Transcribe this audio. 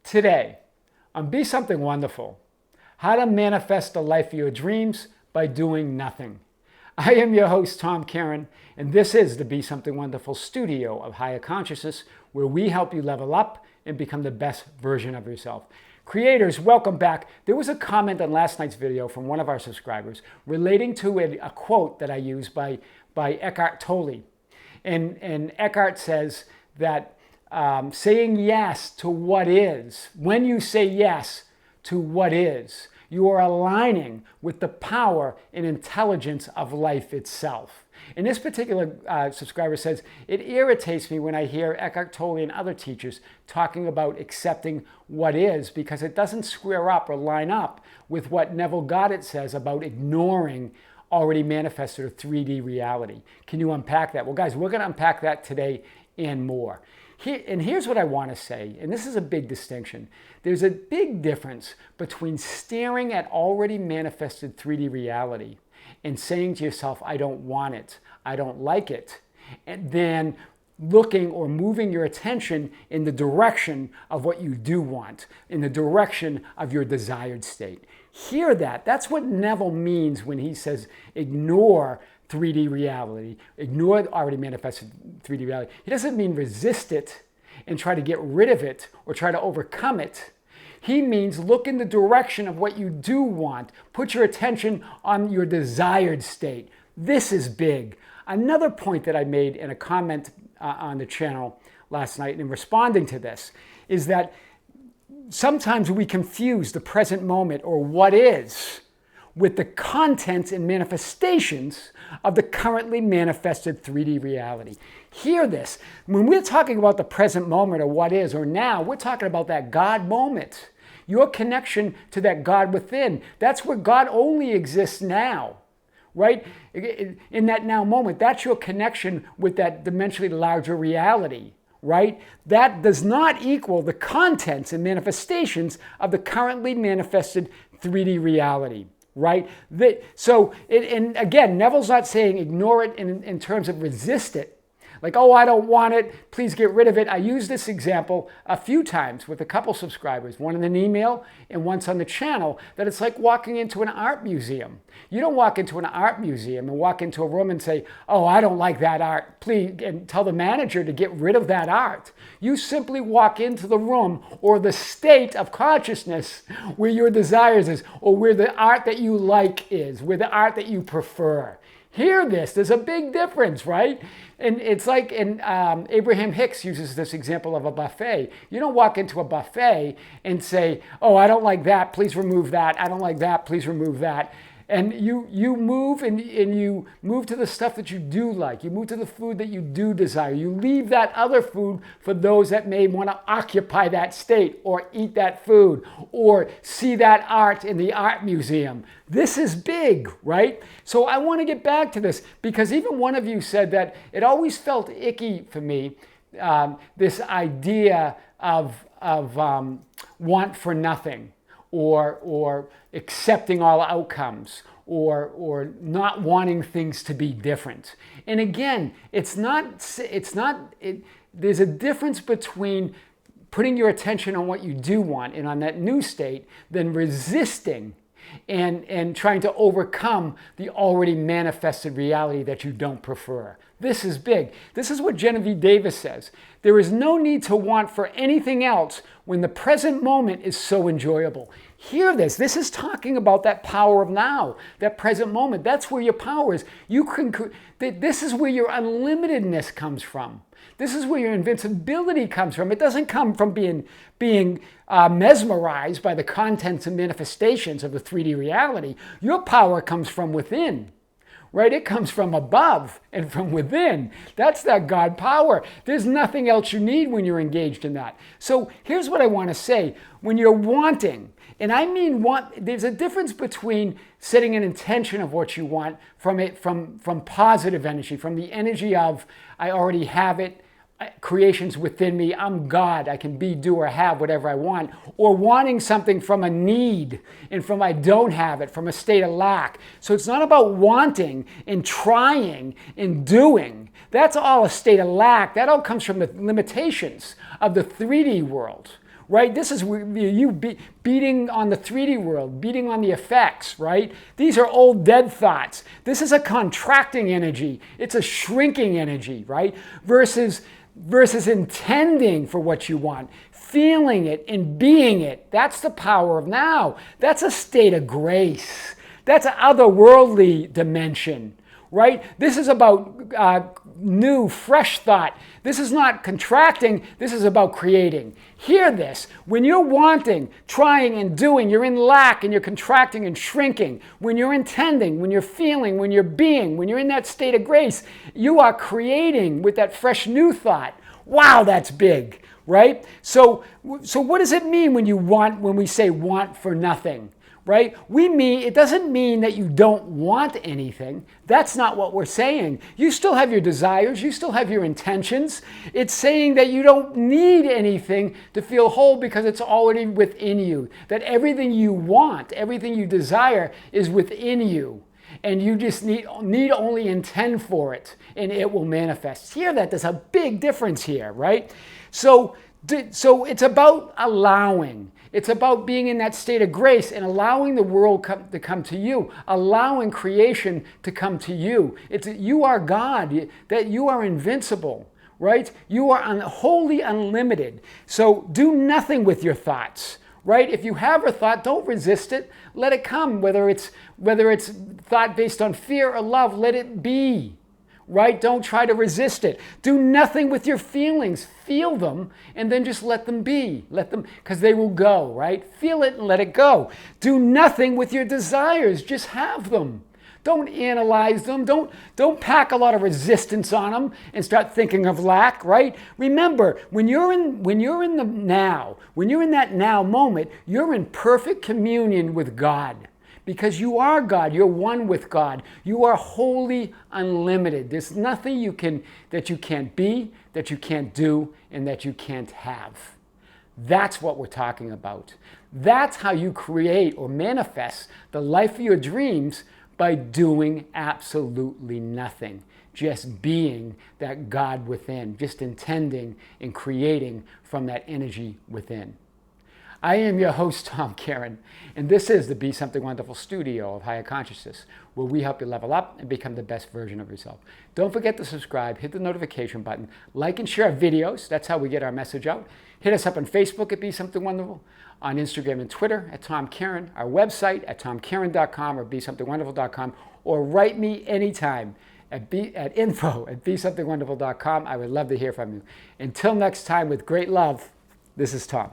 Today, on Be Something Wonderful, how to manifest the life of your dreams by doing nothing. I am your host, Tom Karen, and this is the Be Something Wonderful studio of higher consciousness, where we help you level up and become the best version of yourself. Creators, welcome back. There was a comment on last night's video from one of our subscribers relating to a quote that I used by Eckhart Tolle. And Eckhart says that saying yes to what is, when you say yes to what is, you are aligning with the power and intelligence of life itself. And this particular subscriber says, it irritates me when I hear Eckhart Tolle and other teachers talking about accepting what is, because it doesn't square up or line up with what Neville Goddard says about ignoring already manifested or 3D reality. Can you unpack that? Well, guys, we're going to unpack that today and more. Here's what I want to say, and this is a big distinction. There's a big difference between staring at already manifested 3D reality and saying to yourself, I don't want it, I don't like it, and then looking or moving your attention in the direction of what you do want, in the direction of your desired state. Hear that. That's what Neville means when he says ignore 3D reality, ignore already manifested 3D reality. He doesn't mean resist it and try to get rid of it or try to overcome it. He means look in the direction of what you do want. Put your attention on your desired state. This is big. Another point that I made in a comment on the channel last night in responding to this is that sometimes we confuse the present moment or what is with the contents and manifestations of the currently manifested 3D reality. Hear this. When we're talking about the present moment or what is or now, we're talking about that God moment. Your connection to that God within. That's where God only exists now, right? In that now moment, that's your connection with that dimensionally larger reality, right? That does not equal the contents and manifestations of the currently manifested 3D reality. Right? And again, Neville's not saying ignore it in terms of resist it. Like, oh, I don't want it, please get rid of it. I used this example a few times with a couple subscribers, one in an email and once on the channel, that it's like walking into an art museum. You don't walk into an art museum and walk into a room and say, oh, I don't like that art, please, and tell the manager to get rid of that art. You simply walk into the room or the state of consciousness where your desires is, or where the art that you like is, where the art that you prefer. Hear this, there's a big difference, right? And it's like Abraham Hicks uses this example of a buffet. You don't walk into a buffet and say, oh, I don't like that, please remove that. I don't like that, please remove that. And you move and you move to the stuff that you do like. You move to the food that you do desire. You leave that other food for those that may want to occupy that state or eat that food or see that art in the art museum. This is big, right? So I want to get back to this because even one of you said that it always felt icky for me, this idea of want for nothing. Or accepting all outcomes, or not wanting things to be different. And again, there's a difference between putting your attention on what you do want and on that new state than resisting and trying to overcome the already manifested reality that you don't prefer. This is big. This is what Genevieve Davis says. There is no need to want for anything else when the present moment is so enjoyable. Hear this. This is talking about that power of now, that present moment. That's where your power is. This is where your unlimitedness comes from. This is where your invincibility comes from. It doesn't come from being mesmerized by the contents and manifestations of the 3D reality. Your power comes from within. Right? It comes from above and from within. That's that God power. There's nothing else you need when you're engaged in that. So here's what I want to say. When you're wanting, and I mean want, there's a difference between setting an intention of what you want from positive energy, from the energy of I already have it, creations within me, I'm God, I can be, do, or have whatever I want, or wanting something from a need and from I don't have it, from a state of lack. So it's not about wanting and trying and doing. That's all a state of lack. That all comes from the limitations of the 3D world, right? This is you beating on the 3D world, beating on the effects, right? These are old dead thoughts. This is a contracting energy. It's a shrinking energy, right? Versus intending for what you want, feeling it and being it. That's the power of now. That's a state of grace. That's an otherworldly dimension, right? This is about new, fresh thought. This is not contracting. This is about creating. Hear this. When you're wanting, trying, and doing, you're in lack and you're contracting and shrinking. When you're intending, when you're feeling, when you're being, when you're in that state of grace, you are creating with that fresh new thought. Wow, that's big, right? So what does it mean when we say want for nothing? Right? It doesn't mean that you don't want anything. That's not what we're saying. You still have your desires. You still have your intentions. It's saying that you don't need anything to feel whole because it's already within you. That everything you want, everything you desire is within you. And you just need only intend for it and it will manifest. Hear that? There's a big difference here, right? So it's about allowing. It's about being in that state of grace and allowing the world to come to you, allowing creation to come to you. You are God, that you are invincible, right? You are wholly unlimited. So do nothing with your thoughts, right? If you have a thought, don't resist it. Let it come, whether it's thought based on fear or love, let it be. Right? Don't try to resist it. Do nothing with your feelings. Feel them and then just let them be. Let them, because they will go, right? Feel it and let it go. Do nothing with your desires. Just have them. Don't analyze them. Don't pack a lot of resistance on them and start thinking of lack, right? Remember, when you're in the now, when you're in that now moment, you're in perfect communion with God. Because you are God, you're one with God. You are wholly unlimited. There's nothing that you can't be, that you can't do, and that you can't have. That's what we're talking about. That's how you create or manifest the life of your dreams, by doing absolutely nothing. Just being that God within, just intending and creating from that energy within. I am your host, Tom Karen, and this is the Be Something Wonderful studio of Higher Consciousness, where we help you level up and become the best version of yourself. Don't forget to subscribe, hit the notification button, like and share our videos. That's how we get our message out. Hit us up on Facebook at Be Something Wonderful, on Instagram and Twitter at Tom Karen, our website at tomkaren.com or besomethingwonderful.com, or write me anytime at info@besomethingwonderful.com. I would love to hear from you. Until next time, with great love, this is Tom.